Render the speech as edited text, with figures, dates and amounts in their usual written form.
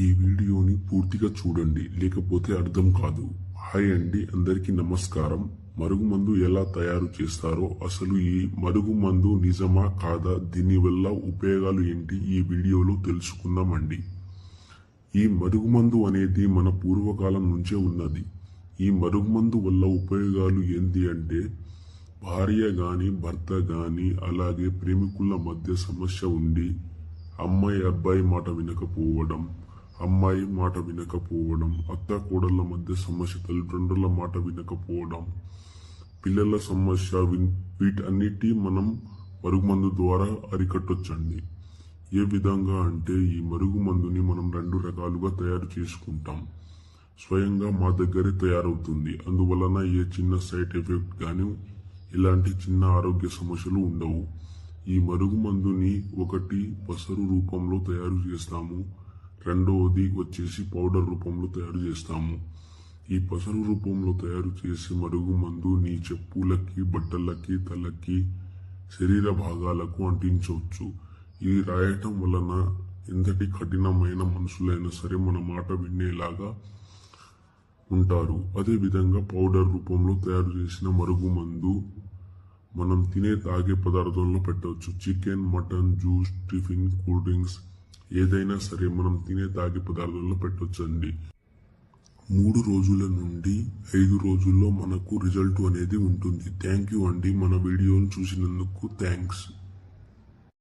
ఈ వీడియోని పూర్తిగా చూడండి, లేకపోతే అర్థం కాదు. హాయ్ అండి, అందరికీ నమస్కారం. మరుగుమందు ఎలా తయారు చేస్తారో, అసలు ఈ మరుగుమందు నిజమా కాదా, దీనివల్ల ఉపయోగాలు ఏంటి ఈ వీడియోలో తెలుసుకుందామండి. ఈ మరుగుమందు అనేది మన పూర్వకాలం నుంచే ఉన్నది. ఈ మరుగుమందు వల్ల ఉపయోగాలు ఏంటి అంటే, భార్య గాని భర్త గాని అలాగే ప్రేమికుల మధ్య సమస్య ఉండి అమ్మాయి అబ్బాయి మాట వినకపోవడం, అమ్మాయి మాట వినకపోవడం, అత్త కోడళ్ల మధ్య సమస్య, తల్లిదండ్రుల మాట వినకపోవడం, పిల్లల సమస్య, వీటన్నిటి మనం మరుగుమందు ద్వారా అరికట్టొచ్చండి. ఏ విధంగా అంటే, ఈ మరుగుమందుని మనం 2 రకాలుగా తయారు చేసుకుంటాం. స్వయంగా మా దగ్గరే తయారవుతుంది. అందువలన ఏ చిన్న సైడ్ ఎఫెక్ట్ కానీ ఇలాంటి చిన్న ఆరోగ్య సమస్యలు ఉండవు. ఈ మరుగుమందుని ఒకటి పసరు రూపంలో తయారు చేస్తాము, రెండవది వచ్చేసి పౌడర్ రూపంలో తయారు చేస్తాము. ఈ పసరు రూపంలో తయారు చేసే మరుగుమందు నీ చెప్పులకి, బట్టలకి, తలకి, శరీర భాగాలకు అంటించవచ్చు. ఇది రాయటం వలన ఎంతటి కఠినమైన మనుషులైనా సరే మన మాట వినేలాగా ఉంటారు. అదేవిధంగా పౌడర్ రూపంలో తయారు చేసిన మరుగుమందు మనం తినే తాగే పదార్థంలో పెట్టవచ్చు. Chicken, mutton, juice, tiffin, cool drinks ఏదైనా సరే మనం తినే తాగే పదార్థంలో పెట్టొచ్చండి. 3 రోజుల నుండి 5 రోజుల్లో మనకు రిజల్ట్ అనేది ఉంటుంది. థ్యాంక్ యూ అండి, మన వీడియోను చూసినందుకు థ్యాంక్స్.